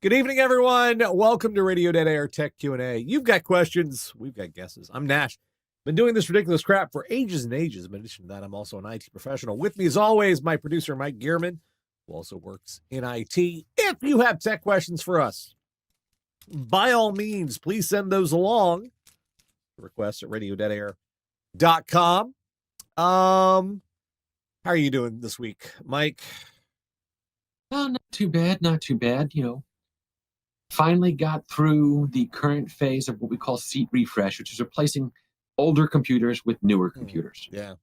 Good evening, everyone. Welcome to Radio Dead Air Tech Q&A. You've got questions. We've got guesses. I'm Nash. Been doing this ridiculous crap for ages and ages. In addition to that, I'm also an IT professional. With me, as always, my producer, Mike Gearman, who also works in IT. If you have tech questions for us, by all means, please send those along. Requests at radiodeadair.com. How are you doing this week, Mike? Oh, not too bad, not too bad. Finally got through the current phase of what we call seat refresh, which is replacing older computers with newer computers. Yeah.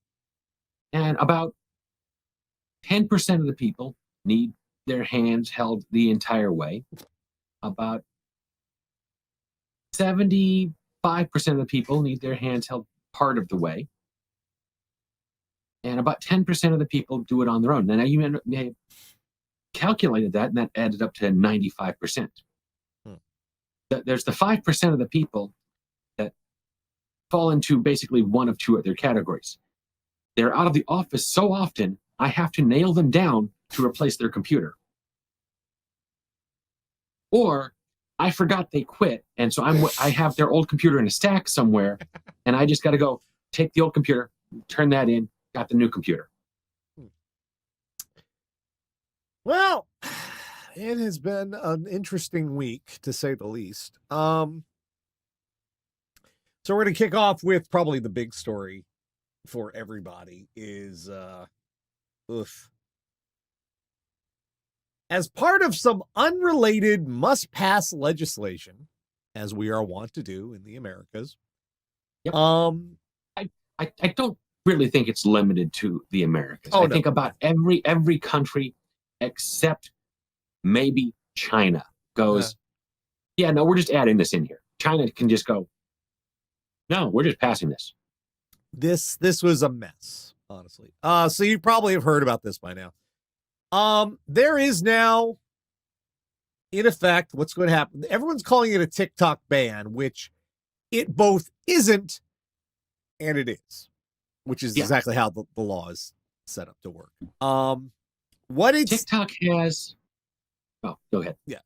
And about 10% of the people need their hands held the entire way. About 75% of the people need their hands held part of the way. And about 10% of the people do it on their own. Now you may have calculated that, and that added up to 95%. There's the 5% of the people that fall into basically one of two other categories. They're out of the office so often, I have to nail them down to replace their computer. Or I forgot they quit, and so I have their old computer in a stack somewhere, and I just got to go take the old computer, turn that in, got the new computer. Well, it has been an interesting week, to say the least. So we're going to kick off with probably the big story for everybody is, as part of some unrelated must-pass legislation, as we are wont to do in the Americas. Yep. I don't really think it's limited to the Americas. I think about every country except maybe China goes, no, we're just adding this in here. China can just go, no, we're just passing this. This was a mess, honestly. So you probably have heard about this by now. There is now, in effect, what's going to happen. Everyone's calling it a TikTok ban, which it both isn't and it is, which is exactly how the law is set up to work. What TikTok has... Oh, go ahead. Yeah.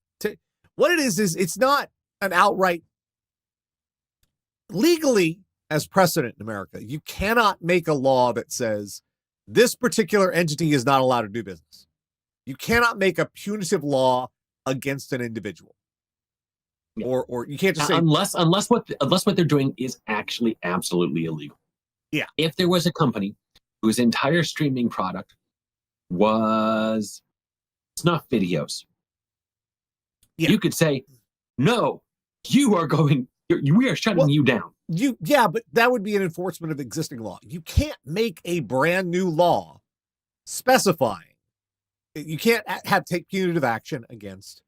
What it is it's not an outright... Legally, as precedent in America, you cannot make a law that says this particular entity is not allowed to do business. You cannot make a punitive law against an individual. Yeah. Or you can't just say... Unless what they're doing is actually absolutely illegal. Yeah. If there was a company whose entire streaming product was snuff videos, you could say, no, we are shutting you down. But that would be an enforcement of existing law. You can't make a brand new law specifying. You can't take punitive action against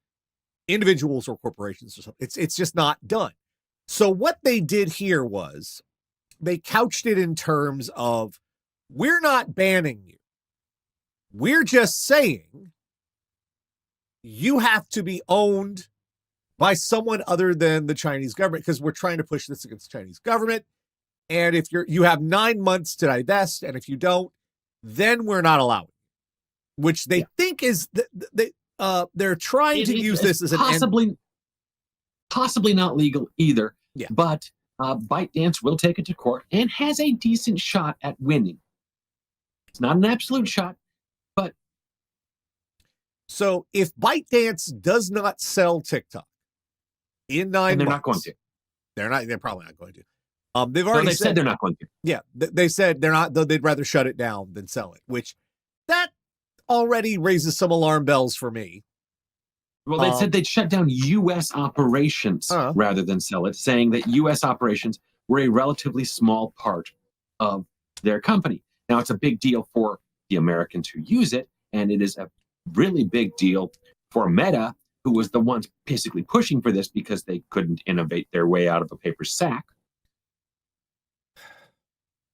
individuals or corporations or something. It's just not done. So what they did here was they couched it in terms of, we're not banning you. We're just saying you have to be owned by someone other than the Chinese government, because we're trying to push this against the Chinese government. And if you have 9 months to divest, and if you don't, then we're not allowing. Which they think is they're trying to use this as an possibly not legal either. Yeah. But ByteDance will take it to court and has a decent shot at winning. It's not an absolute shot, but... So if ByteDance does not sell TikTok in 9 months... they're not going to. They're probably not going to. They've already said they're not going to. Yeah, they said they're not, though they'd rather shut it down than sell it, which that already raises some alarm bells for me. Well, they said they'd shut down U.S. operations rather than sell it, saying that U.S. operations were a relatively small part of their company. Now, it's a big deal for the Americans who use it, and it is a really big deal for Meta, who was the ones basically pushing for this because they couldn't innovate their way out of a paper sack.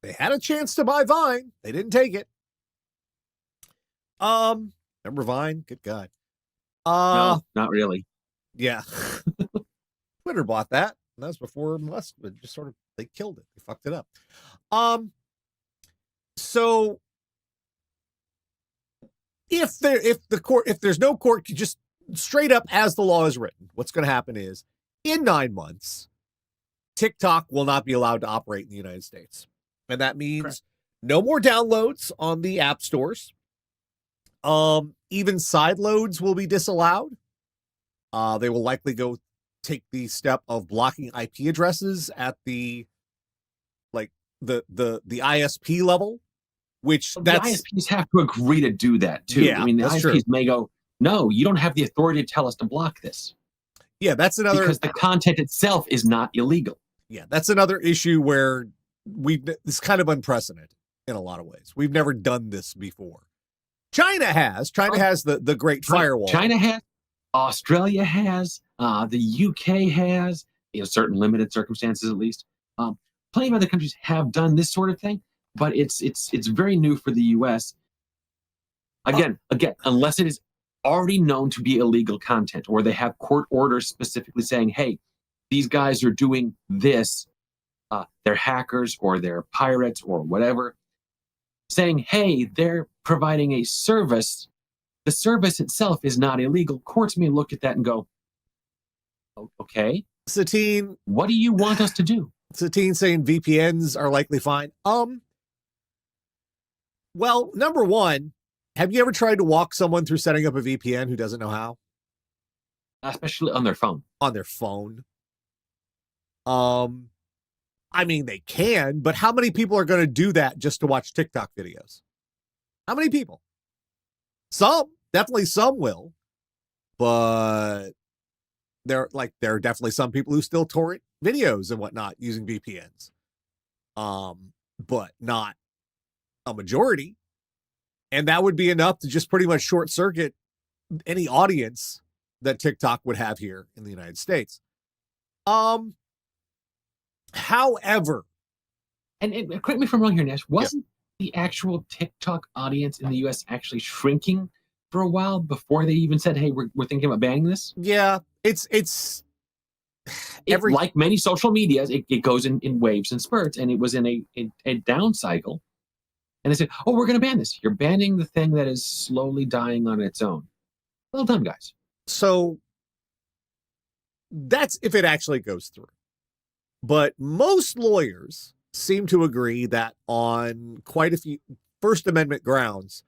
They had a chance to buy Vine. They didn't take it. Remember Vine? Good God. No, not really. Yeah. Twitter bought that. And that was before Musk, but just sort of, they killed it. They fucked it up. So if there's no court, straight up as the law is written, what's going to happen is in 9 months, TikTok will not be allowed to operate in the United States. And that means no more downloads on the app stores. Even side loads will be disallowed. They will likely go take the step of blocking IP addresses at the ISP level, which the ISPs have to agree to do that too. Yeah, I mean, the that's ISPs true. may go, no, you don't have the authority to tell us to block this. Yeah, that's another, because the content itself is not illegal. Yeah, that's another issue where it's kind of unprecedented in a lot of ways. We've never done this before. China has the Great Firewall. China has, Australia has, the UK has, certain limited circumstances at least. Plenty of other countries have done this sort of thing, but it's very new for the US. Again, unless it is already known to be illegal content, or they have court orders specifically saying, hey, these guys are doing this, they're hackers or they're pirates or whatever, saying, hey, they're providing a service. The service itself is not illegal. Courts may look at that and go, okay, Satine, what do you want us to do? Satine saying VPNs are likely fine. Well, number one, have you ever tried to walk someone through setting up a VPN who doesn't know how? Especially on their phone. On their phone. I mean, they can, but how many people are going to do that just to watch TikTok videos? How many people? Some, definitely some will, but there are definitely some people who still torrent videos and whatnot using VPNs. But not a majority. And that would be enough to just pretty much short circuit any audience that TikTok would have here in the United States. However, and correct me if I'm wrong here, Nash, wasn't the actual TikTok audience in the US actually shrinking for a while before they even said, hey, we're thinking about banning this? Yeah, it's like many social medias, it goes in waves and spurts, and it was in a down cycle. And they said, oh, we're going to ban this. You're banning the thing that is slowly dying on its own. Well done, guys. So that's if it actually goes through. But most lawyers seem to agree that on quite a few First Amendment grounds,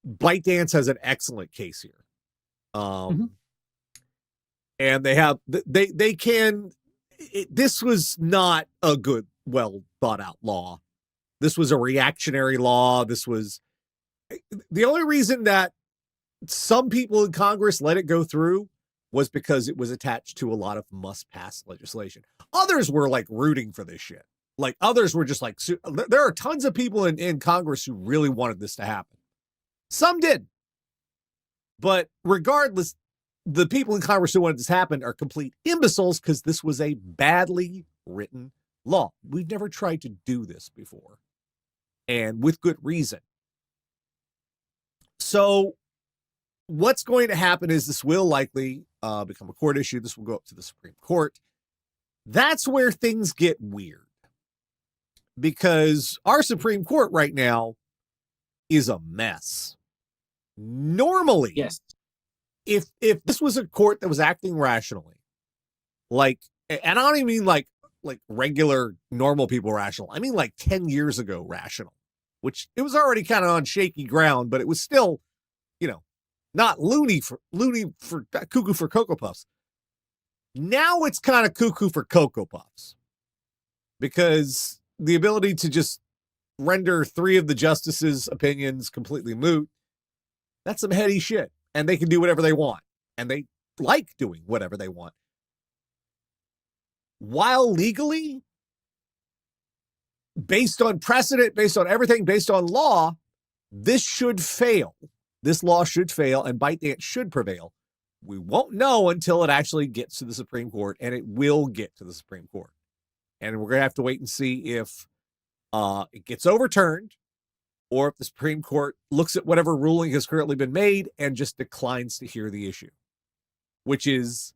ByteDance has an excellent case here. And they can, this was not a good, well thought out law. This was a reactionary law. This was the only reason that some people in Congress let it go through was because it was attached to a lot of must-pass legislation. Others were like rooting for this shit. Like others were just like, there are tons of people in Congress who really wanted this to happen. Some did. But regardless, the people in Congress who wanted this to happen are complete imbeciles because this was a badly written law. We've never tried to do this before. And with good reason. So what's going to happen is this will likely become a court issue. This will go up to the Supreme Court. That's where things get weird. Because our Supreme Court right now is a mess. Normally, yes, if this was a court that was acting rationally, like, and I don't even mean like regular normal people rational. I mean like 10 years ago rational, which it was already kind of on shaky ground, but it was still, not loony for cuckoo for Cocoa Puffs. Now it's kind of cuckoo for Cocoa Puffs because the ability to just render 3 of the justices' opinions completely moot, that's some heady shit. And they can do whatever they want. And they like doing whatever they want. While legally, based on precedent, based on everything, based on law, this should fail. This law should fail and ByteDance should prevail. We won't know until it actually gets to the Supreme Court, and it will get to the Supreme Court. And we're going to have to wait and see if it gets overturned or if the Supreme Court looks at whatever ruling has currently been made and just declines to hear the issue, which is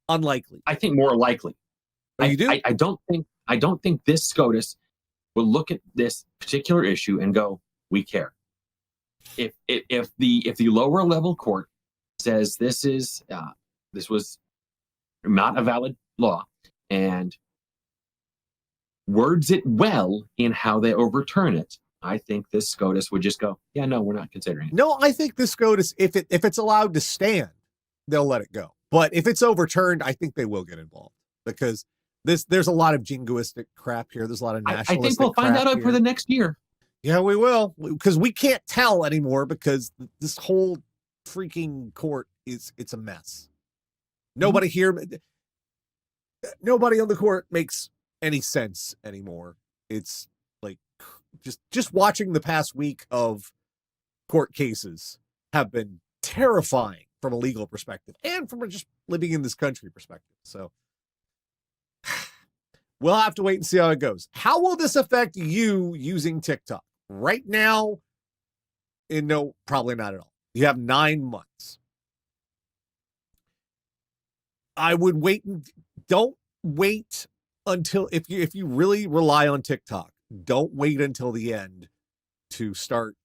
unlikely. I think more likely. You do? I don't think this SCOTUS will look at this particular issue and go, we care. If the lower level court says this was not a valid law, and words it well in how they overturn it, I think this SCOTUS would just go, yeah, no, we're not considering it. No, I think this SCOTUS, if it's allowed to stand, they'll let it go. But if it's overturned, I think they will get involved, because there's a lot of jingoistic crap here. There's a lot of nationalistic I think we'll find out for the next year. Yeah, we will, because we can't tell anymore, because this whole freaking court it's a mess. Nobody on the court makes any sense anymore. It's like just watching the past week of court cases have been terrifying from a legal perspective and from just living in this country perspective. So we'll have to wait and see how it goes. How will this affect you using TikTok? Right now, no, probably not at all. You have 9 months. I would wait. Don't wait until, if you really rely on TikTok, don't wait until the end to start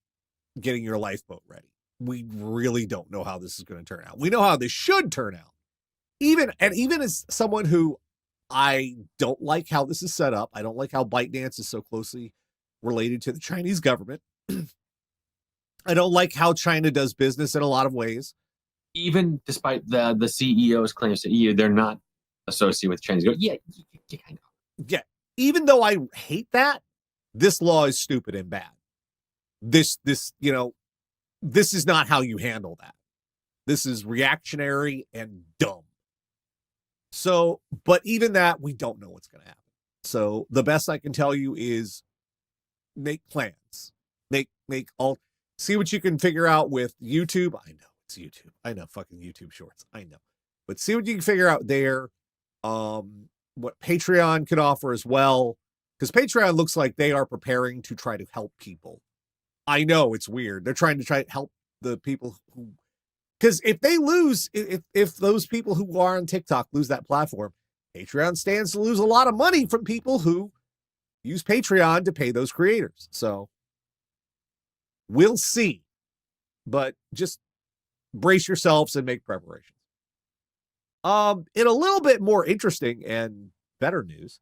getting your lifeboat ready. We really don't know how this is going to turn out. We know how this should turn out. Even as someone who, I don't like how this is set up. I don't like how ByteDance is so closely related to the Chinese government. I don't like how China does business in a lot of ways. Even despite the CEO's claims that they're not associated with Chinese government. Yeah, kind of. Yeah. Even though I hate that, this law is stupid and bad. This is not how you handle that. This is reactionary and dumb. So, but even that, we don't know what's going to happen. So the best I can tell you is make plans. See what you can figure out with YouTube. I know it's YouTube. I know fucking YouTube Shorts. I know. But see what you can figure out there. What Patreon could offer as well. Because Patreon looks like they are preparing to try to help people. I know it's weird. They're trying to help the people who, because if they lose, if those people who are on TikTok lose that platform, Patreon stands to lose a lot of money from people who use Patreon to pay those creators. So we'll see, but just brace yourselves and make preparations. In a little bit more interesting and better news,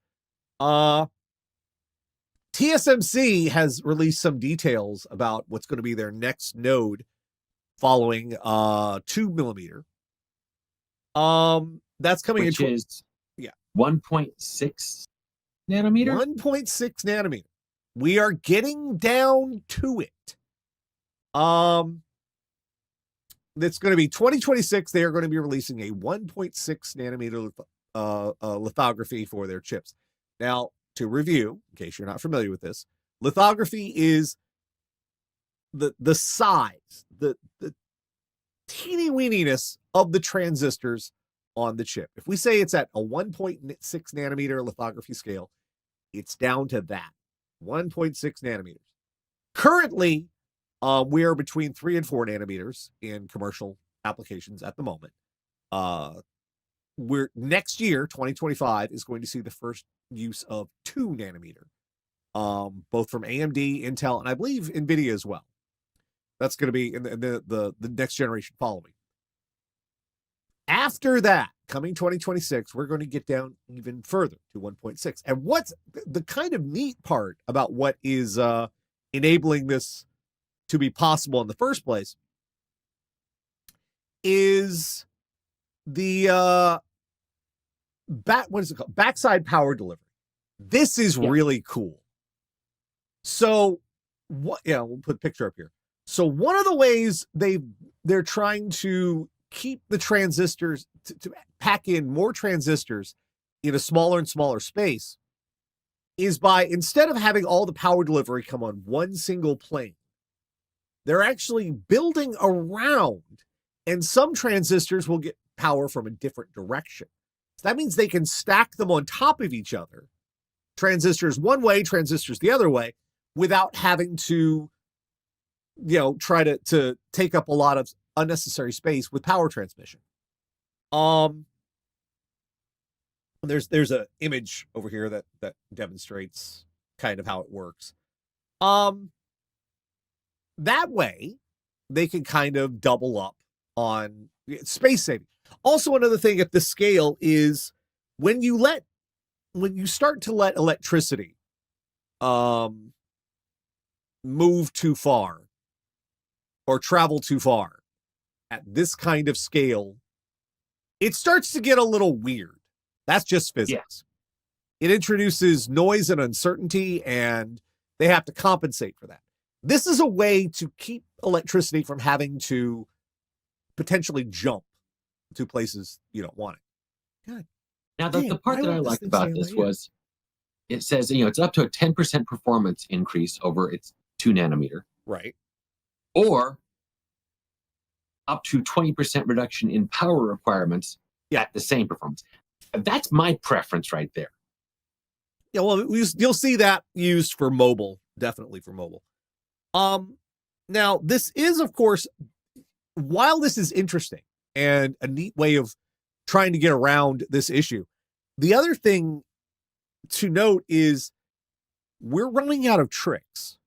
TSMC has released some details about what's going to be their next node following 2 millimeter. That's coming Which in is 1.6 nanometer. 1.6 nanometer. We are getting down to it. It's going to be 2026. They are going to be releasing a 1.6 nanometer lithography for their chips. Now, to review, in case you're not familiar with this, lithography is the size, the teeny weeniness of the transistors on the chip. If we say it's at a 1.6 nanometer lithography scale, it's down to that, 1.6 nanometers. Currently, we are between 3 and 4 nanometers in commercial applications at the moment. Next year, 2025, is going to see the first use of 2 nanometer, both from AMD, Intel, and I believe NVIDIA as well. That's going to be in the next generation following. After that, coming 2026, we're going to get down even further to 1.6. And what's the kind of neat part about what is enabling this to be possible in the first place is the what is it called? Backside power delivery. This is really cool. So we'll put a picture up here. So one of the ways they're trying to keep the transistors to pack in more transistors in a smaller and smaller space is by, instead of having all the power delivery come on one single plane, they're actually building around, and some transistors will get power from a different direction. So that means they can stack them on top of each other, transistors one way, transistors the other way, without having to, try to take up a lot of unnecessary space with power transmission. There's an image over here that demonstrates kind of how it works. That way, they can kind of double up on space saving. Also, another thing at this scale is when you start to let electricity move too far or travel too far at this kind of scale, it starts to get a little weird. That's just physics. Yeah. It introduces noise and uncertainty, and they have to compensate for that. This is a way to keep electricity from having to potentially jump to places you don't want it. God. Now, the part that I liked about this was it says, it's up to a 10% performance increase over its 2 nanometer. Right. Or up to 20% reduction in power requirements at the same performance. That's my preference right there. Yeah, well, you'll see that used for mobile, definitely for mobile. Now, this is, of course, while this is interesting and a neat way of trying to get around this issue, the other thing to note is we're running out of tricks.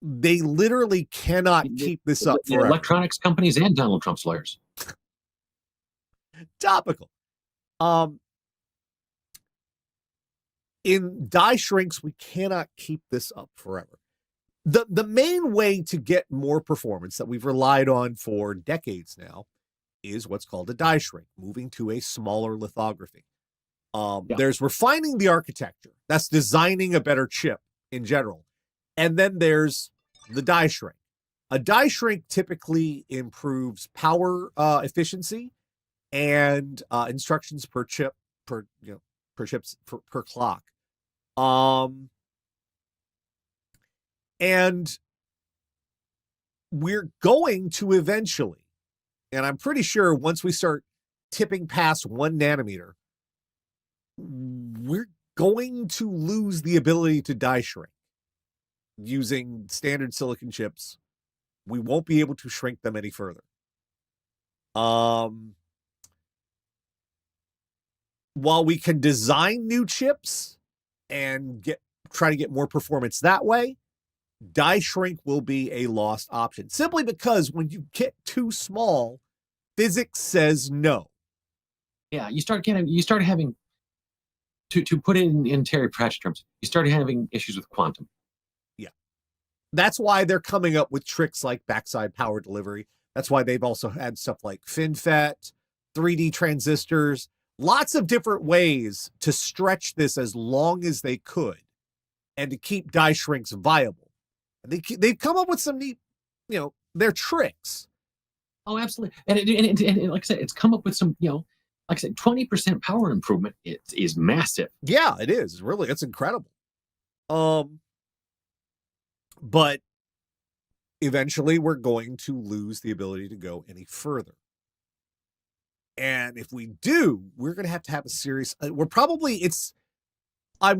They literally cannot keep this up forever. Electronics companies and Donald Trump's lawyers. Topical. In die shrinks, we cannot keep this up forever. The main way to get more performance that we've relied on for decades now is what's called a die shrink, moving to a smaller lithography. There's refining the architecture. That's designing a better chip in general. And then there's the die shrink. A die shrink typically improves power efficiency and instructions per chip, per clock. And we're going to eventually, and I'm pretty sure once we start tipping past 1 nanometer, we're going to lose the ability to die shrink using standard silicon chips. We won't be able to shrink them any further. While we can design new chips and try to get more performance that way, die shrink will be a lost option, simply because when you get too small, physics says no. Yeah, you start having to put it in Terry Pratchett terms, you start having issues with quantum. Yeah. That's why they're coming up with tricks like backside power delivery. That's why they've also had stuff like FinFET, 3D transistors, lots of different ways to stretch this as long as they could and to keep die shrinks viable. They've come up with some neat, they're tricks. Oh, absolutely. And like I said, it's come up with some, like I said, 20% power improvement is massive. Yeah, it is. Really, it's incredible. But eventually we're going to lose the ability to go any further. And if we do, we're going to have a serious, I'm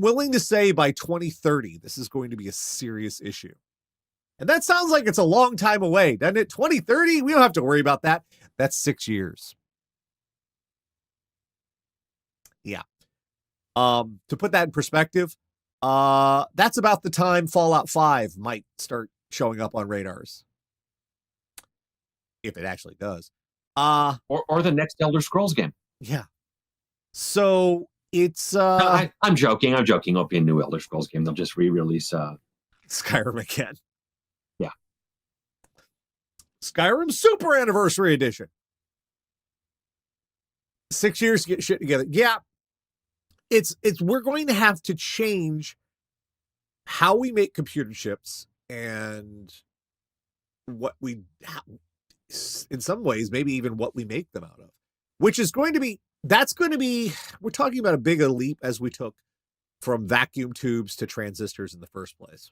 willing to say by 2030, this is going to be a serious issue. And that sounds like it's a long time away, doesn't it? 2030, we don't have to worry about that. That's 6 years. Yeah. To put that in perspective, that's about the time Fallout 5 might start showing up on radars. If it actually does. Or the next Elder Scrolls game. Yeah. So it's no, I'm joking. It'll be a new Elder Scrolls game. They'll just re-release Skyrim again. Yeah. Skyrim Super Anniversary Edition. 6 years to get shit together. Yeah. We're going to have to change how we make computer chips and what we, in some ways, maybe even what we make them out of, which is going to be, we're talking about a big leap as we took from vacuum tubes to transistors in the first place.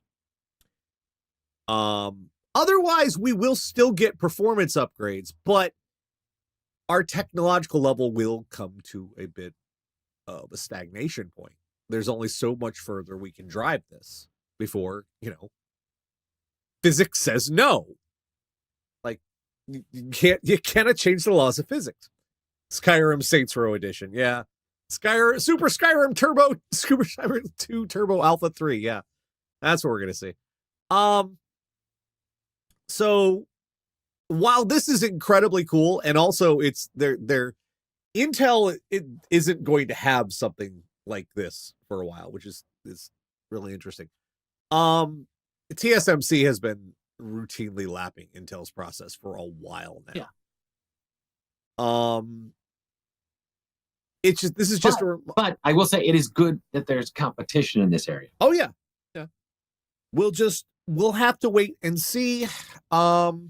Otherwise, we will still get performance upgrades, but our technological level will come to a bit of a stagnation point. There's only so much further we can drive this before, physics says no. Like, you cannot change the laws of physics. Skyrim Saints Row Edition, yeah. Super Skyrim 2 Turbo Alpha 3, yeah. That's what we're gonna see. So while this is incredibly cool, and also it's their Intel, it isn't going to have something like this for a while, which is really interesting. TSMC has been routinely lapping Intel's process for a while now. Yeah. It's just this is just but I will say it is good that there's competition in this area. Oh yeah. Yeah. We'll have to wait and see. But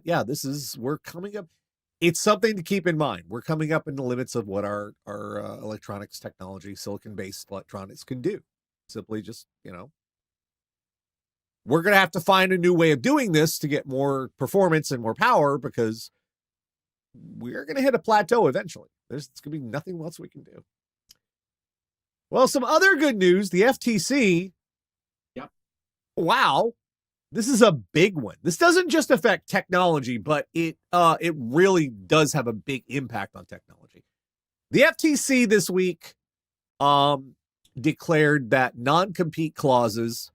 yeah, we're coming up. It's something to keep in mind. We're coming up in the limits of what our electronics technology, silicon-based electronics can do. Simply just, we're going to have to find a new way of doing this to get more performance and more power, because we're going to hit a plateau eventually. There's going to be nothing else we can do. Well, some other good news, the FTC. Yep. Wow. This is a big one. This doesn't just affect technology, but it really does have a big impact on technology. The FTC this week declared that non-compete clauses,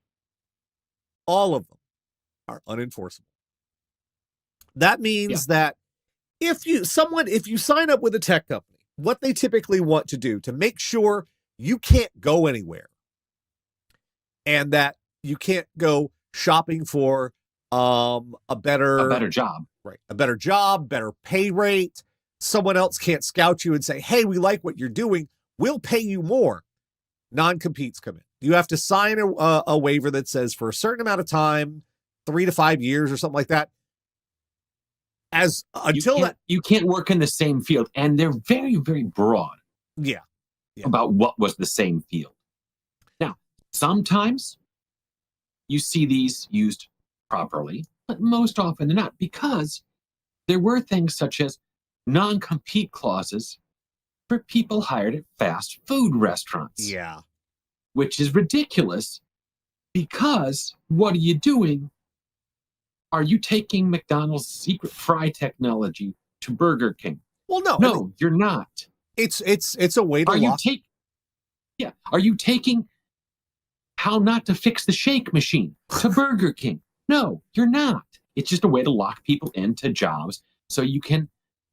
all of them, are unenforceable. That means that if you sign up with a tech company, what they typically want to do to make sure you can't go anywhere and that you can't go shopping for a better job, right? A better job, better pay rate. Someone else can't scout you and say, "Hey, we like what you're doing. We'll pay you more." Non-competes come in. You have to sign a waiver that says for a certain amount of time, 3 to 5 years or something like that. You can't work in the same field, and they're very, very broad. Yeah. About what was the same field. Now, sometimes you see these used properly, but most often they're not, because there were things such as non-compete clauses for people hired at fast food restaurants. Yeah. Which is ridiculous, because what are you doing? Are you taking McDonald's secret fry technology to Burger King? Well, no. No, you're not. It's a way to Are you taking how not to fix the shake machine to Burger King? No, you're not. It's just a way to lock people into jobs so you can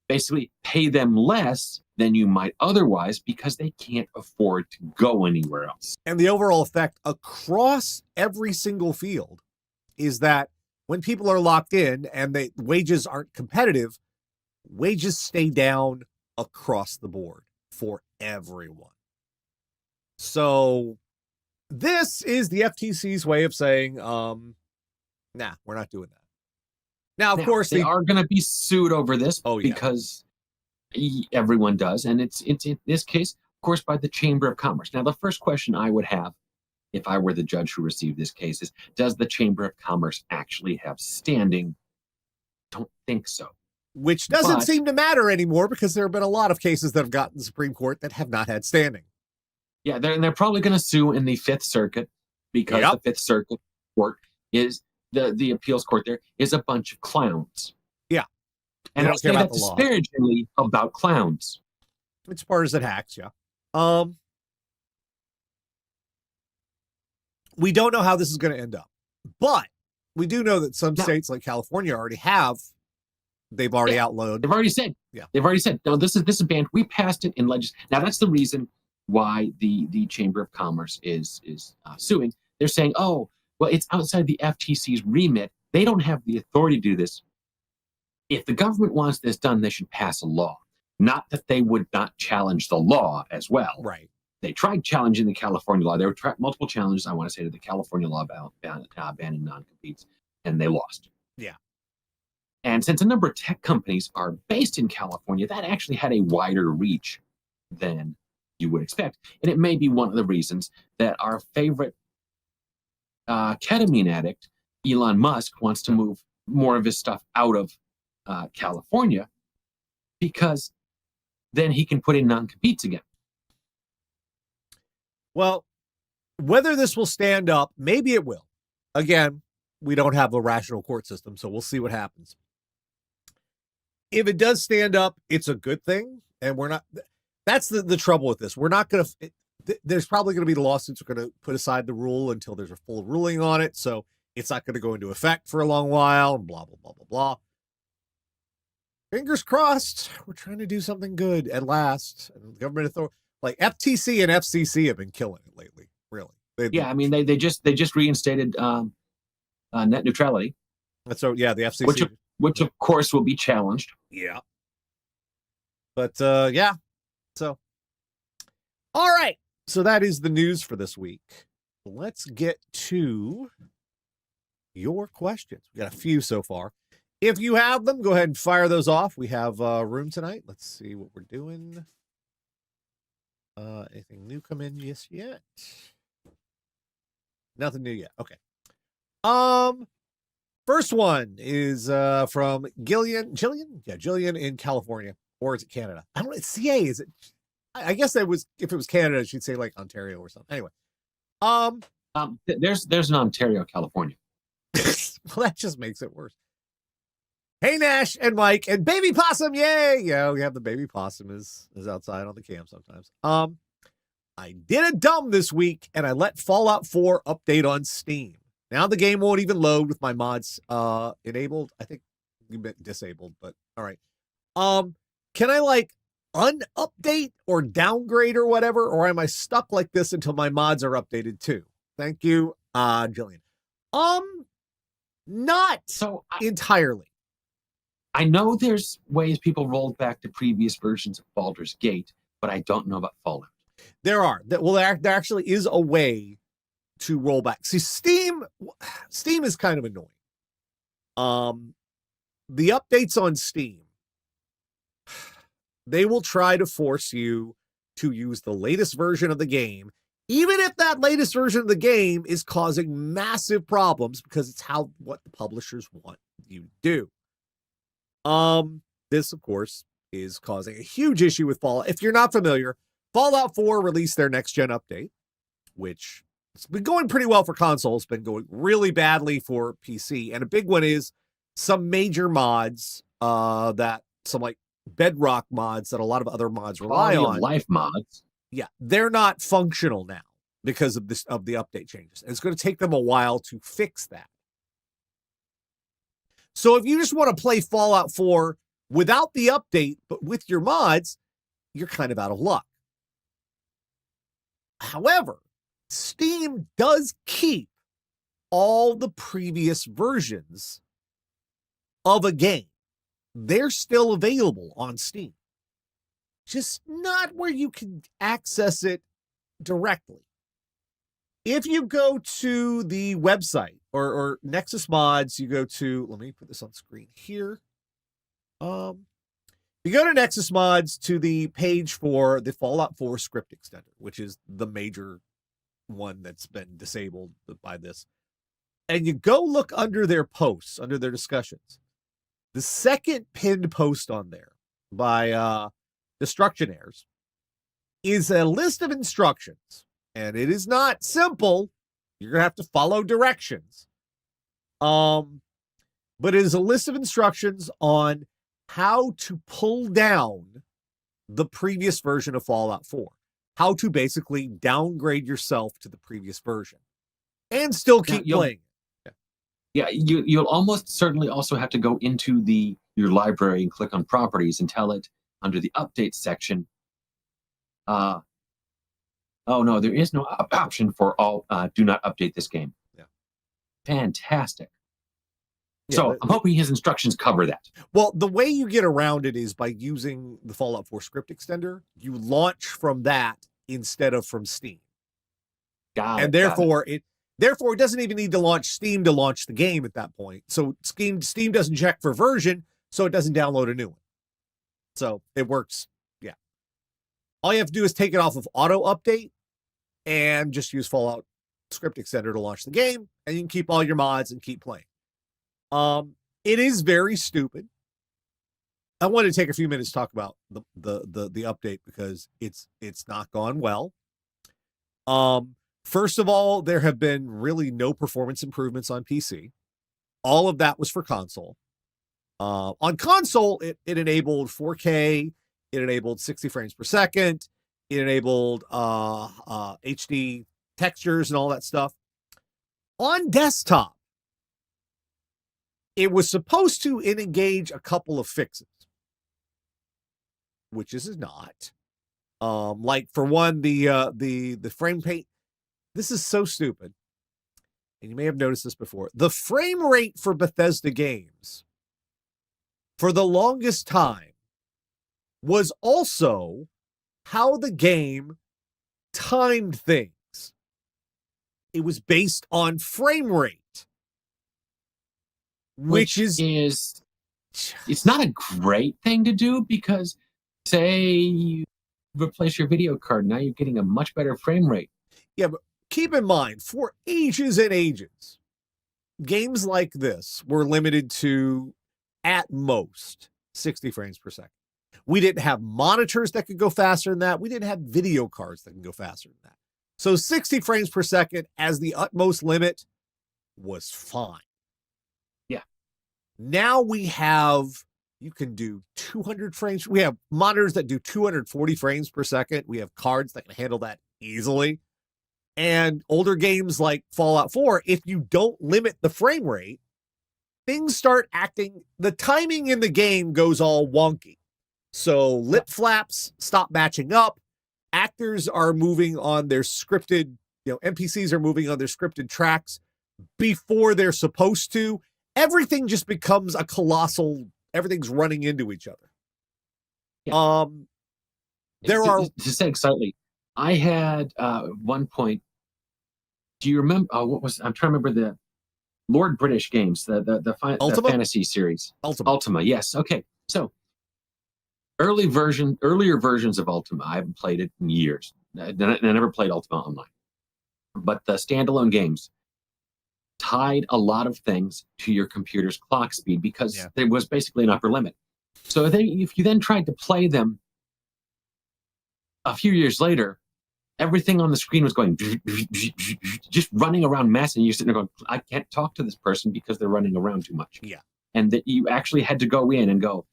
basically pay them less than you might otherwise, because they can't afford to go anywhere else. And the overall effect across every single field is that when people are locked in and the wages aren't competitive, wages stay down across the board for everyone. So this is the FTC's way of saying, nah, we're not doing that. Now, of course, they are going to be sued over this. Oh, yeah. Because everyone does. And it's in this case, of course, by the Chamber of Commerce. Now, the first question I would have if I were the judge who received this case is, does the Chamber of Commerce actually have standing? Don't think so. Which doesn't seem to matter anymore, because there have been a lot of cases that have gotten the Supreme Court that have not had standing. Yeah, they're probably going to sue in the Fifth Circuit, because the Fifth Circuit court is the appeals court. There is a bunch of clowns. Yeah, and I say that disparagingly about clowns. It's partisan hacks. Yeah. We don't know how this is going to end up, but we do know that some states like California already have. They've already outlawed. They've already said. Yeah. They've already said, no, this is banned. We passed it in legislation. Now, that's the reason why the Chamber of Commerce is suing. They're saying, oh, well, it's outside the FTC's remit. They don't have the authority to do this. If the government wants this done, they should pass a law. Not that they would not challenge the law as well. Right. They tried challenging the California law. There were multiple challenges, I want to say, to the California law banning non-competes, and they lost. Yeah. And since a number of tech companies are based in California, that actually had a wider reach than you would expect. And it may be one of the reasons that our favorite ketamine addict, Elon Musk, wants to move more of his stuff out of California, because then he can put in non-competes again. Well, whether this will stand up, maybe it will. Again, we don't have a rational court system, so we'll see what happens. If it does stand up, it's a good thing. And we're not, that's the trouble with this. We're not going to, there's probably going to be lawsuits that are going to put aside the rule until there's a full ruling on it. So it's not going to go into effect for a long while, and blah, blah, blah, blah, blah. Fingers crossed, we're trying to do something good at last. And government authority, like FTC and FCC, have been killing it lately, really. I mean, they just reinstated net neutrality. So, yeah, the FCC. Which of course will be challenged. Yeah. But, yeah. So, all right. So that is the news for this week. Let's get to your questions. We got a few so far. If you have them, go ahead and fire those off. We have room tonight. Let's see what we're doing. Anything new come in just yet? Nothing new yet. Okay. First one is from Jillian in California, or is it Canada? I don't know. It's CA. Is it? I guess that was, if it was Canada, she'd say like Ontario or something. Anyway. There's an Ontario, California. Well, that just makes it worse. Hey, Nash and Mike and Baby Possum. Yay. Yeah, we have the Baby Possum is outside on the cam sometimes. I did a dumb this week and I let Fallout 4 update on Steam. Now the game won't even load with my mods enabled. I think you meant disabled, but all right. Can I like unupdate or downgrade or whatever, or am I stuck like this until my mods are updated too? Thank you, Jillian. Not so entirely. I know there's ways people rolled back to previous versions of Baldur's Gate, but I don't know about Fallout. There are. Well, there actually is a way to roll back. See, Steam is kind of annoying. The updates on Steam, they will try to force you to use the latest version of the game, even if that latest version of the game is causing massive problems, because it's what the publishers want you to do. This, of course, is causing a huge issue with Fallout. If you're not familiar, Fallout 4 released their next-gen update, which it's been going pretty well for consoles, been going really badly for PC. And a big one is some major mods, that some like Bedrock mods that a lot of other mods rely on. Life mods. Yeah, they're not functional now because of the update changes. And it's going to take them a while to fix that. So if you just want to play Fallout 4 without the update, but with your mods, you're kind of out of luck. However, Steam does keep all the previous versions of a game. They're still available on Steam. Just not where you can access it directly. If you go to the website or Nexus Mods, you go to, let me put this on screen here. You go to Nexus Mods to the page for the Fallout 4 script extender, which is the major one that's been disabled by this. And you go look under their posts, under their discussions. The second pinned post on there by Destructionaires is a list of instructions. And it is not simple. You're going to have to follow directions. But it is a list of instructions on how to pull down the previous version of Fallout 4. How to basically downgrade yourself to the previous version. And still keep playing. Yeah, you'll almost certainly also have to go into your library and click on properties and tell it under the update section, oh no, there is no option for do not update this game. Yeah. Fantastic. Yeah, so I'm hoping his instructions cover that. Well, the way you get around it is by using the Fallout 4 script extender. You launch from that instead of from Steam. Therefore it doesn't even need to launch Steam to launch the game at that point. So Steam doesn't check for version, so it doesn't download a new one. So it works. Yeah. All you have to do is take it off of auto update and just use Fallout script extender to launch the game, and you can keep all your mods and keep playing. It is very stupid. I want to take a few minutes to talk about the update because it's not gone well. First of all, there have been really no performance improvements on PC. All of that was for console. On console, it enabled 4K, it enabled 60 frames per second, it enabled HD textures and all that stuff. On desktop, it was supposed to engage a couple of fixes, which this is not. Like for one, the frame rate. This is so stupid. And you may have noticed this before. The frame rate for Bethesda games for the longest time was also how the game timed things. It was based on frame rate, which is it's not a great thing to do, because say you replace your video card, now you're getting a much better frame rate. Yeah, but keep in mind, for ages and ages, games like this were limited to, at most, 60 frames per second. We didn't have monitors that could go faster than that. We didn't have video cards that can go faster than that. So 60 frames per second as the utmost limit was fine. Yeah. Now we have, you can do 200 frames. We have monitors that do 240 frames per second. We have cards that can handle that easily. And older games like Fallout 4, if you don't limit the frame rate, things start acting, the timing in the game goes all wonky. So lip flaps stop matching up. Actors are moving on their scripted, NPCs are moving on their scripted tracks before they're supposed to. Everything just becomes a colossal, everything's running into each other. Yeah. To say slightly, I had one point. Do you remember I'm trying to remember the Lord British games, the fantasy series. Ultima, yes. Okay. So earlier versions of Ultima, I haven't played it in years. I never played Ultima Online. But the standalone games tied a lot of things to your computer's clock speed, because there was basically an upper limit. So if you then tried to play them a few years later, everything on the screen was going just running around mass, and you're sitting there going, I can't talk to this person because they're running around too much. Yeah. And that you actually had to go in and go,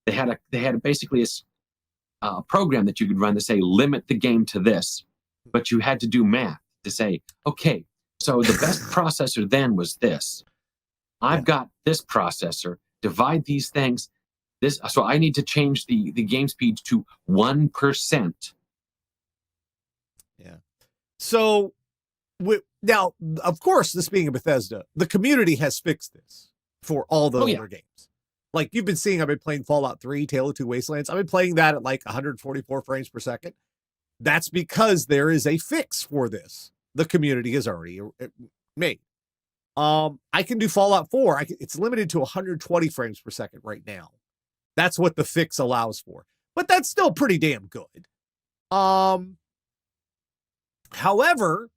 they had basically a program that you could run to say, limit the game to this, but you had to do math to say, okay, so the best processor then was this. I've got this processor, divide these things, so I need to change the game speed to 1%. Yeah. So now, of course, this being a Bethesda, the community has fixed this for all the older games. Like you've been seeing, I've been playing Fallout 3, Tale of Two Wastelands. I've been playing that at like 144 frames per second. That's because there is a fix for this. The community has already made. I can do Fallout 4. It's limited to 120 frames per second right now. That's what the fix allows for. But that's still pretty damn good. However,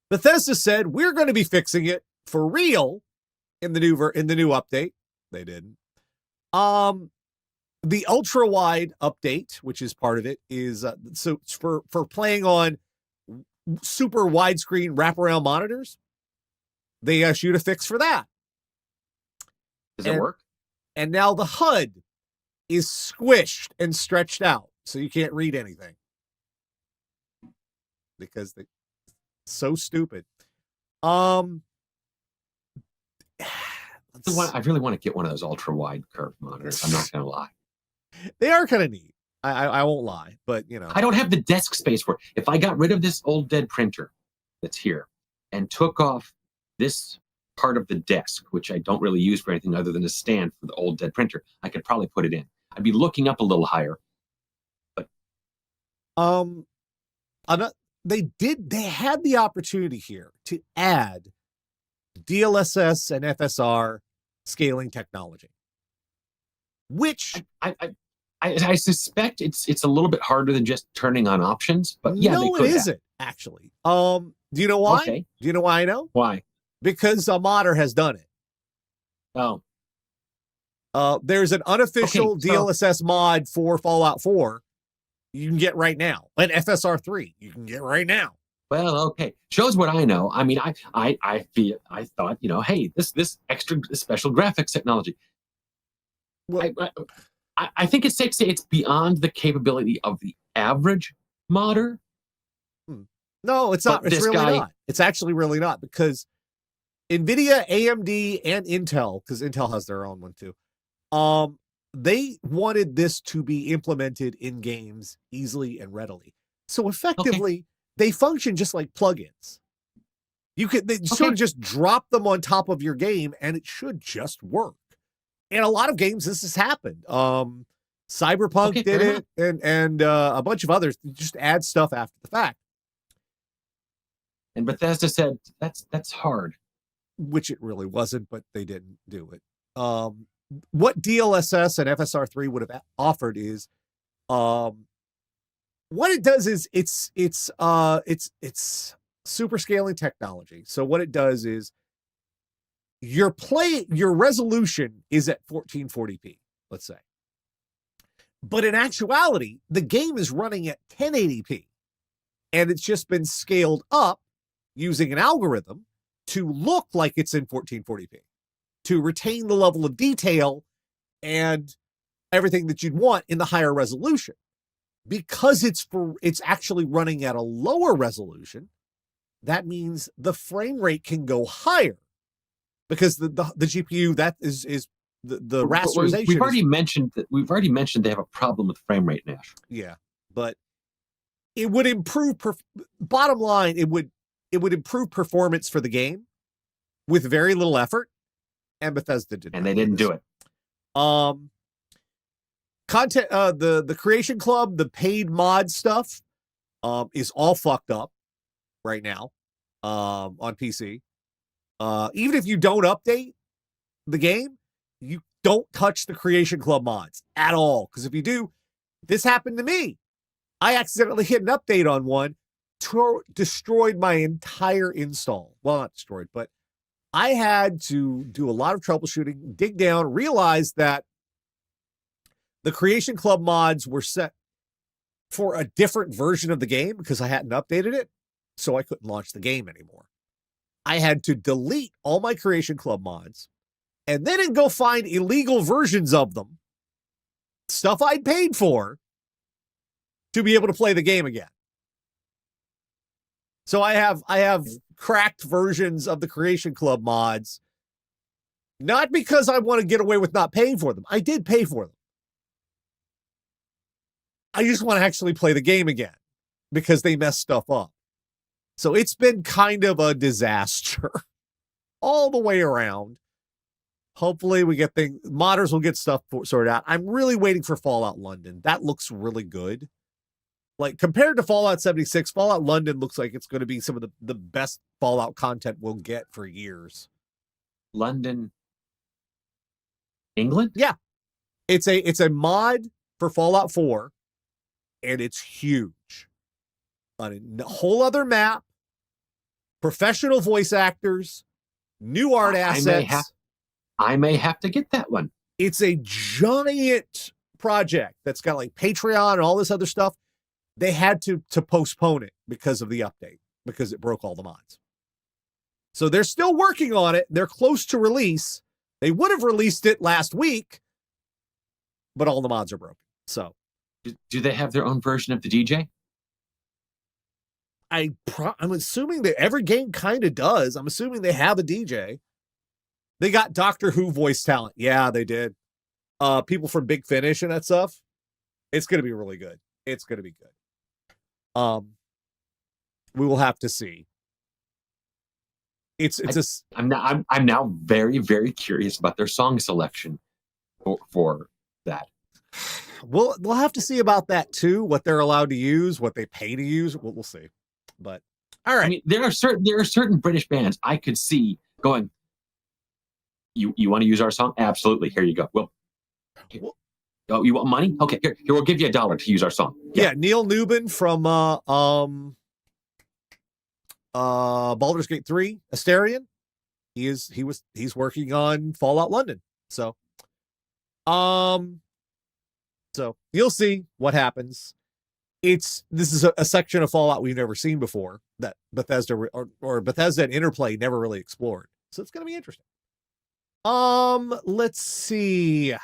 Bethesda said we're going to be fixing it for real in the new update. They didn't. The Ultrawide update, which is part of it, is so for playing on super widescreen wraparound monitors. They shoot a fix for that. Does it work? And now the HUD is squished and stretched out, so you can't read anything because they're so stupid. I really want to get one of those ultra wide curved monitors. I'm not going to lie. They are kind of neat. I won't lie, but I don't have the desk space for it. If I got rid of this old dead printer that's here and took off this part of the desk, which I don't really use for anything other than a stand for the old dead printer, I could probably put it in. I'd be looking up a little higher. But they had the opportunity here to add DLSS and FSR scaling technology, which I suspect it's a little bit harder than just turning on options, but yeah, no, it isn't actually. Do you know why? Okay. Do you know why I know? Why? Because a modder has done it. Oh. There's an unofficial DLSS mod for Fallout 4 you can get right now. And FSR 3 you can get right now. Well, okay. Shows what I know. I mean, I thought, hey, this extra special graphics technology. Well, I think it's safe to say it's beyond the capability of the average modder. No, it's not. It's really not. It's actually really not, because NVIDIA, AMD, and Intel, because Intel has their own one too. They wanted this to be implemented in games easily and readily. So effectively, they function just like plugins. You could sort of just drop them on top of your game, and it should just work. And a lot of games, this has happened. Cyberpunk did it, and a bunch of others just add stuff after the fact. And Bethesda said that's hard, which it really wasn't, but they didn't do it. What DLSS and FSR3 would have offered is, what it does is it's super scaling technology. So what it does is your resolution is at 1440p, let's say. But in actuality, the game is running at 1080p, and it's just been scaled up using an algorithm to look like it's in 1440p, to retain the level of detail and everything that you'd want in the higher resolution. Because it's actually running at a lower resolution, that means the frame rate can go higher, because the GPU, that is the rasterization. We've already mentioned they have a problem with frame rate, Nash. Yeah, but it would improve. Bottom line, it would improve performance for the game with very little effort, and Bethesda didn't. And they didn't do it. Content, the Creation Club, the paid mod stuff, is all fucked up right now, on PC. Even if you don't update the game, you don't touch the Creation Club mods at all. Because if you do, this happened to me. I accidentally hit an update on one, destroyed my entire install. Well, not destroyed, but I had to do a lot of troubleshooting, dig down, realize that the Creation Club mods were set for a different version of the game because I hadn't updated it, so I couldn't launch the game anymore. I had to delete all my Creation Club mods and then go find illegal versions of them, stuff I'd paid for, to be able to play the game again. So I have cracked versions of the Creation Club mods, not because I want to get away with not paying for them. I did pay for them. I just want to actually play the game again because they messed stuff up. So it's been kind of a disaster all the way around. Hopefully we get modders will get stuff sorted out. I'm really waiting for Fallout London. That looks really good. Like, compared to Fallout 76, Fallout London looks like it's going to be some of the best Fallout content we'll get for years. London, England? Yeah. It's a mod for Fallout 4, and it's huge. On a whole other map, professional voice actors, new art assets. I may have to get that one. It's a giant project that's got like Patreon and all this other stuff. They had to postpone it because of the update, because it broke all the mods. So they're still working on it. They're close to release. They would have released it last week, but all the mods are broken. So, do they have their own version of the DJ? I'm assuming that every game kind of does. I'm assuming they have a DJ. They got Doctor Who voice talent. Yeah, they did. People from Big Finish and that stuff. It's going to be really good. It's going to be good. We will have to see. I'm now very, very curious about their song selection for that. We'll have to see about that too. What they're allowed to use, what they pay to use. We'll see. But all right. I mean, there are certain British bands I could see going, You want to use our song? Absolutely. Here you go. Well, oh, you want money? Okay, here we'll give you $1 to use our song. Yeah, Neil Newman from Baldur's Gate 3, Asterion. He's working on Fallout London. So you'll see what happens. This is a section of Fallout we've never seen before that Bethesda or Bethesda and Interplay never really explored. So it's going to be interesting. Let's see.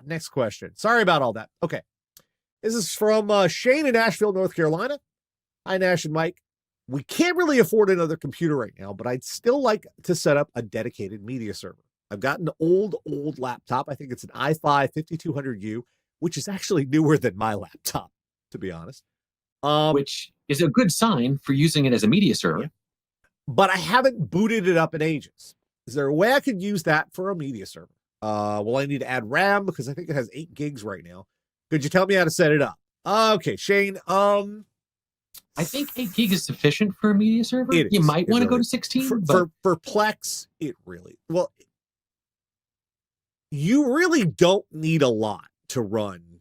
Next question. Sorry about all that. Okay. This is from Shane in Asheville, North Carolina. Hi, Nash and Mike. We can't really afford another computer right now, but I'd still like to set up a dedicated media server. I've got an old laptop. I think it's an i5 5200U, which is actually newer than my laptop, to be honest. Which is a good sign for using it as a media server. Yeah. But I haven't booted it up in ages. Is there a way I could use that for a media server? Well, I need to add RAM because I think it has 8 gigs right now. Could you tell me how to set it up? Okay, Shane. I think 8 gig is sufficient for a media server. You might want to go to 16. For Plex, it really, well, you really don't need a lot to run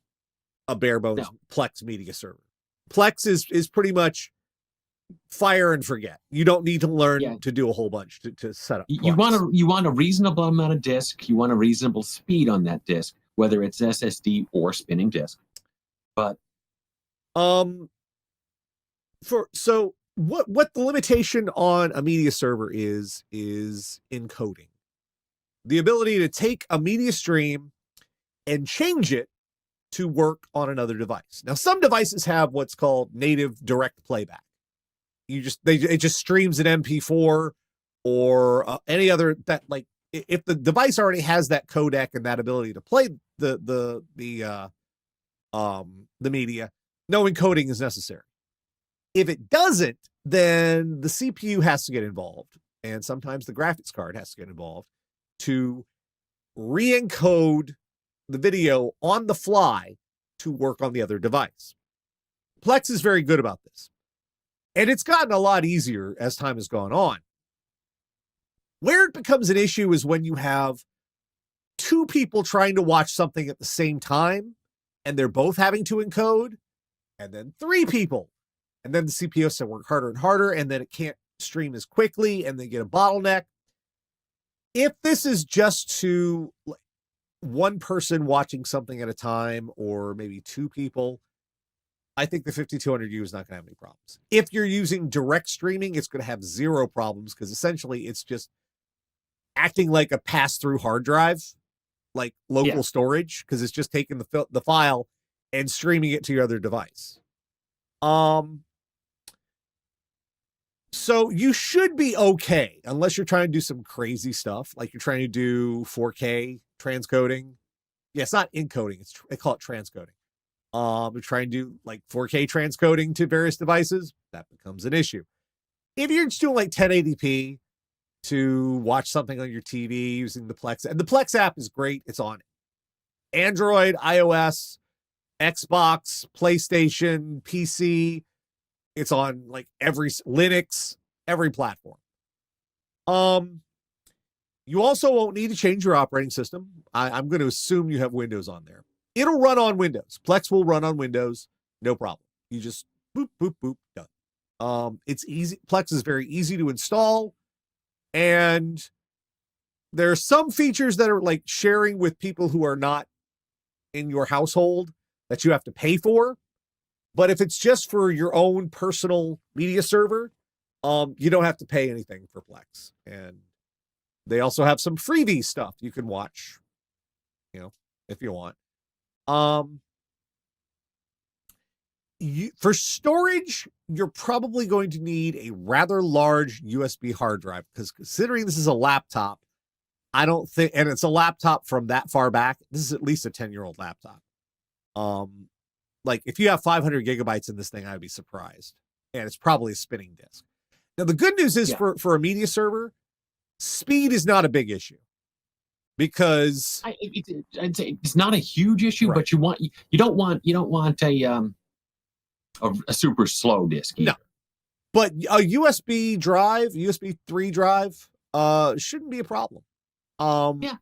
a bare bones Plex media server. Plex is pretty much fire and forget. You don't need to learn to do a whole bunch to set up Plex. You want a reasonable amount of disk. You want a reasonable speed on that disk, whether it's SSD or spinning disk. But so what the limitation on a media server is encoding. The ability to take a media stream and change it to work on another device. Now, some devices have what's called native direct playback. It just streams an MP4 or any other that, like, if the device already has that codec and that ability to play the media, no encoding is necessary. If it doesn't, then the CPU has to get involved, and sometimes the graphics card has to get involved to re-encode the video on the fly to work on the other device. Plex is very good about this, and it's gotten a lot easier as time has gone on. Where it becomes an issue is when you have 2 people trying to watch something at the same time, and they're both having to encode, and then 3 people. And then the CPU has to work harder and harder, and then it can't stream as quickly, and they get a bottleneck. If this is just to one person watching something at a time, or maybe 2 people, I think the 5200U is not going to have any problems. If you're using direct streaming, it's going to have 0 problems, because essentially it's just acting like a pass-through hard drive, like local storage, because it's just taking the file and streaming it to your other device. So you should be okay, unless you're trying to do some crazy stuff, like you're trying to do 4K transcoding. Yeah, it's not encoding. They call it transcoding. You're trying to do like 4K transcoding to various devices. That becomes an issue. If you're just doing like 1080p to watch something on your TV using the Plex, and the Plex app is great. It's on Android, iOS, Xbox, PlayStation, PC. It's on like every Linux, every platform. You also won't need to change your operating system. I'm going to assume you have Windows on there. It'll run on Windows. Plex will run on Windows, no problem. You just boop, boop, boop, done. It's easy. Plex is very easy to install, and there are some features that are like sharing with people who are not in your household that you have to pay for. But if it's just for your own personal media server, you don't have to pay anything for Plex. And they also have some freebie stuff you can watch, if you want. For storage, you're probably going to need a rather large USB hard drive, because considering this is a laptop, I don't think, and it's a laptop from that far back, this is at least a 10-year-old laptop. Like if you have 500 gigabytes in this thing, I'd be surprised. And it's probably a spinning disk. Now, the good news is for a media server, speed is not a big issue, because I'd say it's not a huge issue, but you don't want a super slow disk either. No, but a USB 3 drive, shouldn't be a problem. Yeah.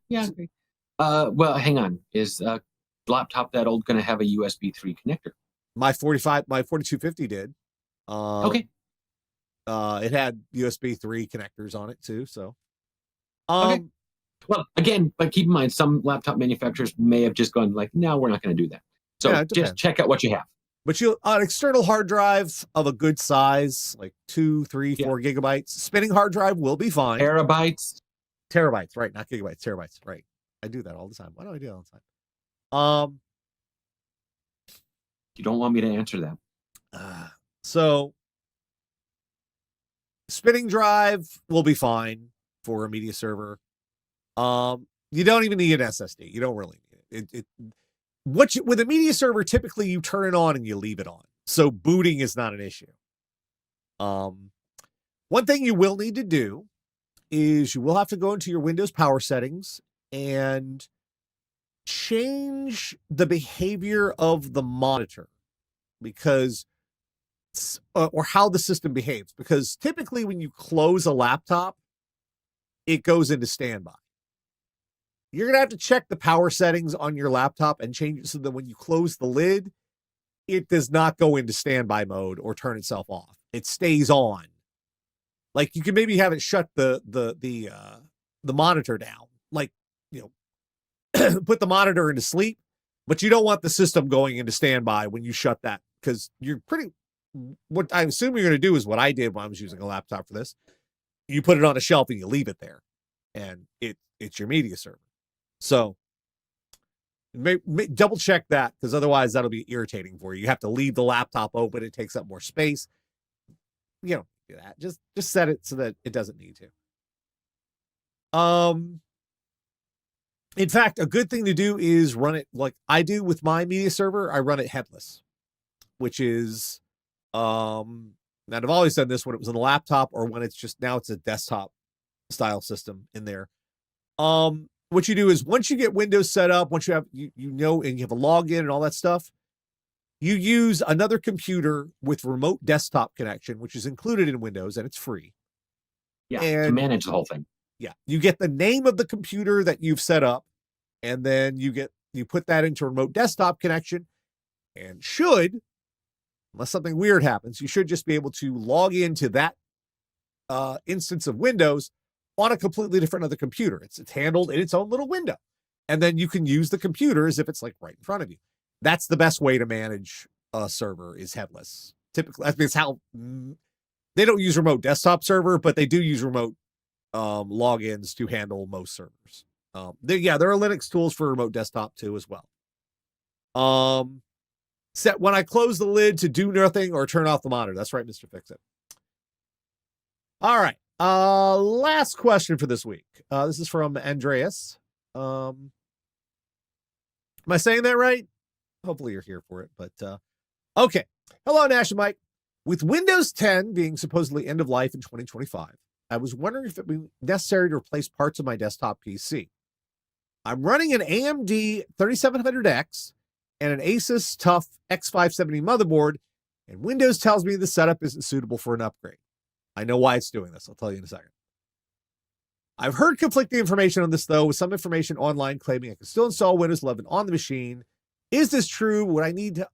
Well, hang on. Is laptop that old going to have a USB 3 connector? My 4250 did. Okay. It had USB 3 connectors on it too. So, okay. Well, again, but keep in mind, some laptop manufacturers may have just gone like, no, we're not going to do that. So just check out what you have. But an external hard drive of a good size, like 2, 3, 4 gigabytes, spinning hard drive will be fine. Terabytes, right? Not gigabytes, terabytes, right? I do that all the time. Why do I do that all the time? You don't want me to answer that. So Spinning drive will be fine for a media server. You don't even need an SSD. You don't really need it. With a media server, typically you turn it on and you leave it on. So booting is not an issue. One thing you will need to do is you will have to go into your Windows power settings and change the behavior of the monitor because or how the system behaves, because typically when you close a laptop, it goes into standby. You're going to have to check the power settings on your laptop and change it so that when you close the lid, it does not go into standby mode or turn itself off. It stays on. Like you can maybe have it shut the monitor down, like, put the monitor into sleep, but you don't want the system going into standby when you shut that, because what I assume you're going to do is what I did when I was using a laptop for this. You put it on a shelf and you leave it there, and it's your media server. So double check that, because otherwise that'll be irritating for you. You have to leave the laptop open. It takes up more space. You don't do that. Just set it so that it doesn't need to. In fact, a good thing to do is run it like I do with my media server. I run it headless, which is, and I've always done this when it was on a laptop or when now it's a desktop style system in there. What you do is once you get Windows set up, once you have, and you have a login and all that stuff, you use another computer with remote desktop connection, which is included in Windows and it's free. Yeah, to manage the whole thing. Yeah, you get the name of the computer that you've set up, and then you put that into remote desktop connection, and unless something weird happens, you should just be able to log into that instance of Windows on a completely different other computer. It's handled in its own little window, and then you can use the computer as if it's like right in front of you. That's the best way to manage a server, is headless. Typically, that's how they don't use remote desktop server, but they do use remote logins to handle most servers. There are Linux tools for remote desktop too as well. Set when I close the lid to do nothing or turn off the monitor. That's right, Mr. Fix-It. All right. Last question for this week. This is from Andreas. Am I saying that right? Hopefully you're here for it, but okay. Hello, Nash and Mike. With Windows 10 being supposedly end of life in 2025, I was wondering if it would be necessary to replace parts of my desktop PC. I'm running an AMD 3700X and an Asus TUF X570 motherboard, and Windows tells me the setup isn't suitable for an upgrade. I know why it's doing this. I'll tell you in a second. I've heard conflicting information on this, though, with some information online claiming I can still install Windows 11 on the machine. Is this true? Would I need to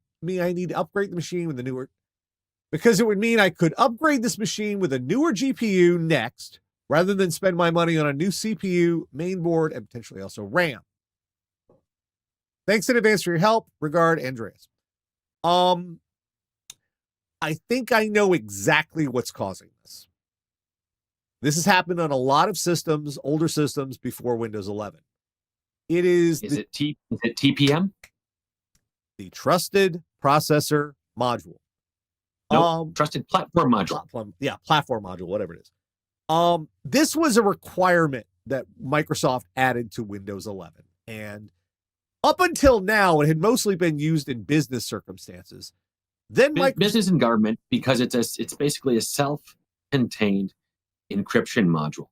upgrade the machine with the newer? Because it would mean I could upgrade this machine with a newer GPU next, rather than spend my money on a new CPU, mainboard, and potentially also RAM. Thanks in advance for your help. Regard, Andreas. I think I know exactly what's causing this. This has happened on a lot of systems, older systems before Windows 11. Is it TPM? The Trusted Processor Module. Trusted Platform Module. Platform Module, whatever it is. This was a requirement that Microsoft added to Windows 11. And up until now, it had mostly been used in business circumstances. Then business and government, because it's basically a self-contained encryption module.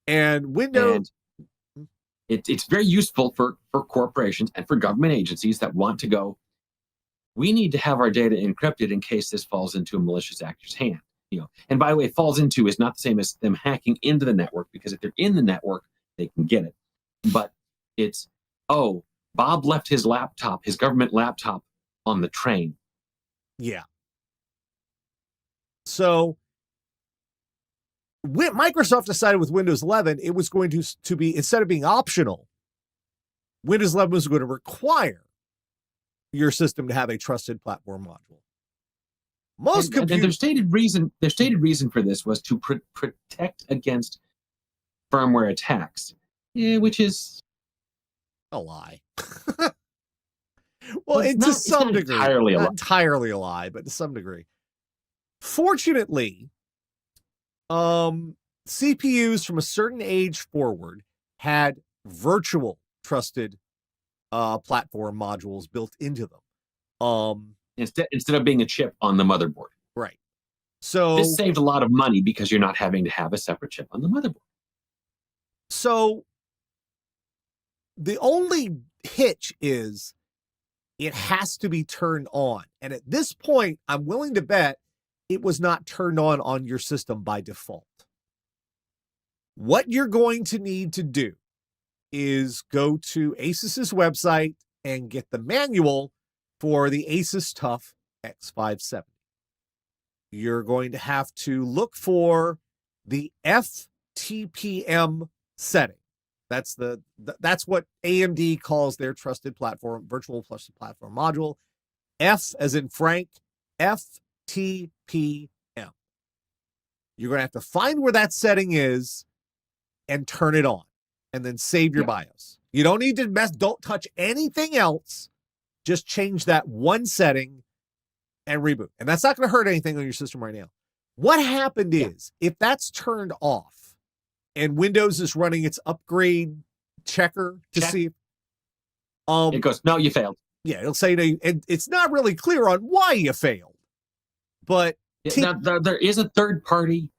And Windows... And it's very useful for corporations and for government agencies that want to go, we need to have our data encrypted in case this falls into a malicious actor's hand. And by the way, falls into is not the same as them hacking into the network, because if they're in the network, they can get it. But it's, Bob left his government laptop on the train. Yeah. So Microsoft decided with Windows 11, it was going to be, instead of being optional, Windows 11 was going to require your system to have a trusted platform module. And their stated reason for this was to protect against firmware attacks, which is a lie. Well, to some degree, not entirely a lie, but to some degree. Fortunately, CPUs from a certain age forward had virtual trusted platform modules built into them. Instead of being a chip on the motherboard. Right. So this saved a lot of money because you're not having to have a separate chip on the motherboard. So the only hitch is it has to be turned on. And at this point, I'm willing to bet it was not turned on your system by default. What you're going to need to do is go to Asus's website and get the manual for the Asus TUF X570. You're going to have to look for the FTPM setting. That's what AMD calls their trusted platform, virtual trusted platform module. F as in Frank, FTPM. You're going to have to find where that setting is and turn it on, and then save your BIOS. You don't need to don't touch anything else. Just change that one setting and reboot. And that's not going to hurt anything on your system right now. What happened is, if that's turned off and Windows is running its upgrade checker to see, it goes, no, you failed. Yeah, it'll say, and it's not really clear on why you failed. But there is a third-party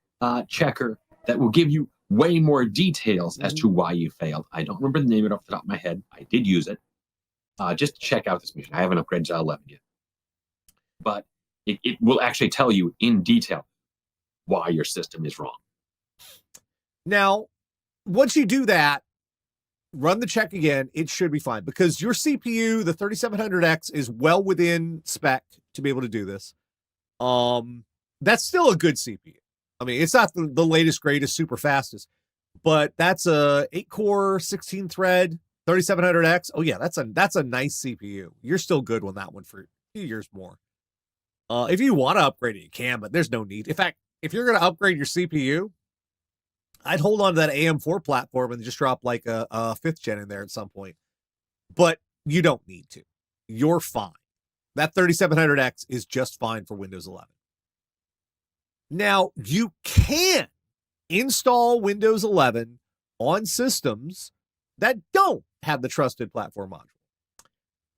checker that will give you way more details as to why you failed. I don't remember the name of it off the top of my head. I did use it just to check out this machine. I haven't upgraded to 11 yet. But it will actually tell you in detail why your system is wrong. Now, once you do that, run the check again, it should be fine, because your CPU, the 3700X, is well within spec to be able to do this. That's still a good CPU. I mean, it's not the latest, greatest, super fastest, but that's a 8-core, 16-thread, 3700X. Oh yeah, that's a nice CPU. You're still good on that one for a few years more. If you want to upgrade it, you can, but there's no need. In fact, if you're going to upgrade your CPU, I'd hold on to that AM4 platform and just drop like a 5th gen in there at some point. But you don't need to. You're fine. That 3700X is just fine for Windows 11. Now, you can install Windows 11 on systems that don't have the trusted platform module.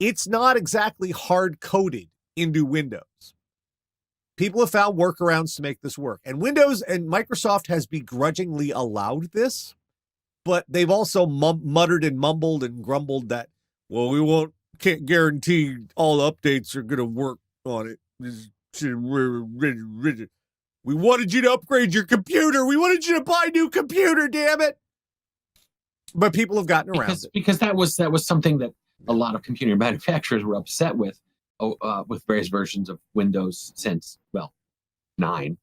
It's not exactly hard-coded into Windows. People have found workarounds to make this work. And Windows and Microsoft has begrudgingly allowed this, but they've also muttered and mumbled and grumbled that, well, can't guarantee all the updates are going to work on it. We wanted you to upgrade your computer. We wanted you to buy a new computer, damn it. But people have gotten around it. Because that was something that a lot of computer manufacturers were upset with various versions of Windows since, 9.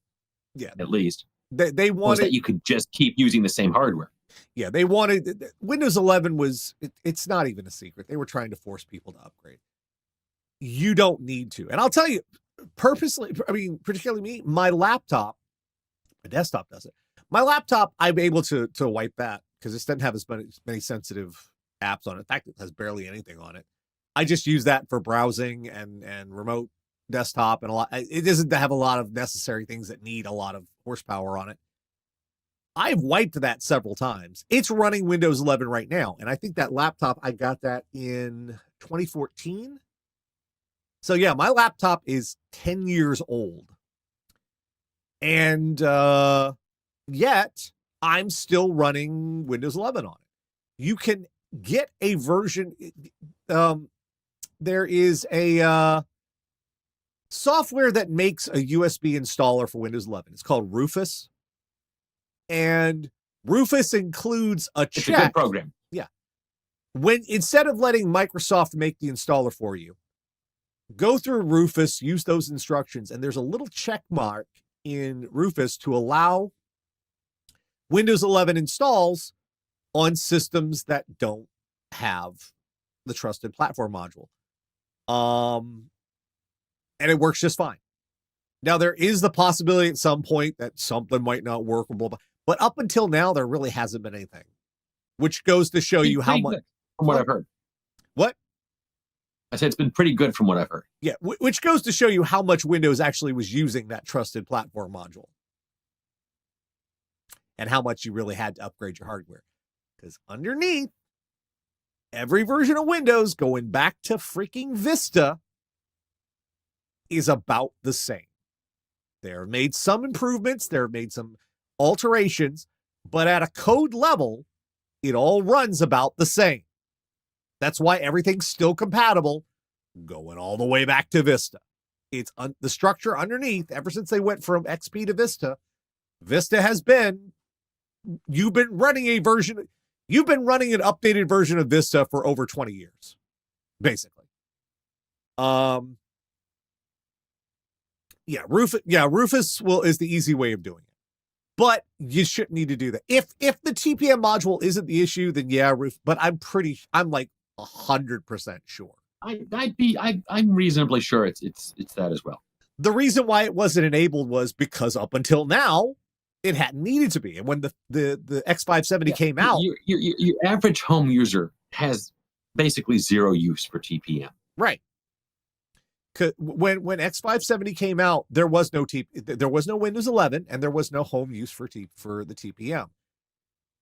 Yeah. At least. They wanted that you could just keep using the same hardware. Yeah, they wanted Windows 11 was it's not even a secret. They were trying to force people to upgrade. You don't need to. And I'll tell you, particularly me, my desktop does it. My laptop, I'm able to wipe that because it doesn't have as many sensitive apps on it. In fact, it has barely anything on it. I just use that for browsing and remote desktop and a lot. It doesn't have a lot of necessary things that need a lot of horsepower on it. I've wiped that several times. It's running Windows 11 right now. And I think that laptop, I got that in 2014. So yeah, my laptop is 10 years old. And yet I'm still running Windows 11 on it. You can get a version. There is a software that makes a USB installer for Windows 11. It's called Rufus. And Rufus includes a check. It's a good program. Yeah. Instead of letting Microsoft make the installer for you, go through Rufus, use those instructions, and there's a little check mark in Rufus to allow Windows 11 installs on systems that don't have the trusted platform module. And it works just fine. Now, there is the possibility at some point that something might not work, but up until now, there really hasn't been anything, which goes to show you how much. From what I've heard. What? I said it's been pretty good from what I've heard. Yeah, which goes to show you how much Windows actually was using that trusted platform module. and how much you really had to upgrade your hardware. Because underneath, every version of Windows going back to freaking Vista is about the same. They've made some improvements, they've made some alterations, but at a code level, it all runs about the same. That's why everything's still compatible going all the way back to Vista. It's the structure underneath, ever since they went from XP to Vista, Vista has been, you've been running an updated version of Vista for over 20 years, basically. Rufus is the easy way of doing it. But you shouldn't need to do that. If the TPM module isn't the issue, then but I'm like 100% sure. I'm reasonably sure it's that as well. The reason why it wasn't enabled was because up until now, it hadn't needed to be. And when the X570 came out, your average home user has basically zero use for TPM. Right. When X570 came out, there was no Windows 11 and there was no home use for the TPM.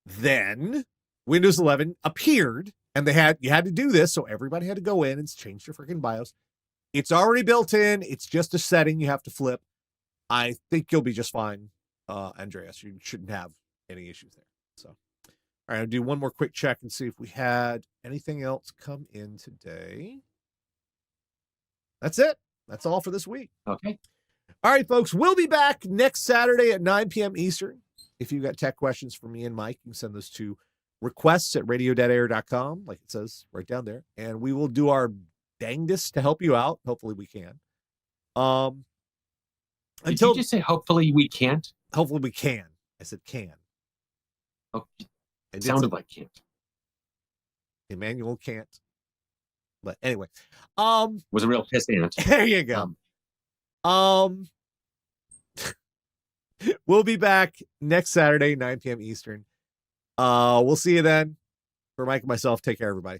Then Windows 11 appeared and you had to do this, so everybody had to go in and change their freaking BIOS. It's already built in. It's just a setting you have to flip. I think you'll be just fine, Andreas. You shouldn't have any issues there. So, all right, I'll do one more quick check and see if we had anything else come in today. That's it. That's all for this week. Okay. All right, folks. We'll be back next Saturday at 9 p.m. Eastern. If you've got tech questions for me and Mike, you can send those to requests@radio.air.com, like it says right down there. And we will do our dangdest to help you out. Hopefully we can. Did you just say hopefully we can't? Hopefully we can. I said can. Oh, it sounded like can't. Emmanuel can't. But anyway, was a real piss ant. There you go. We'll be back next Saturday, 9 p.m. Eastern. We'll see you then. For Mike and myself, take care, everybody.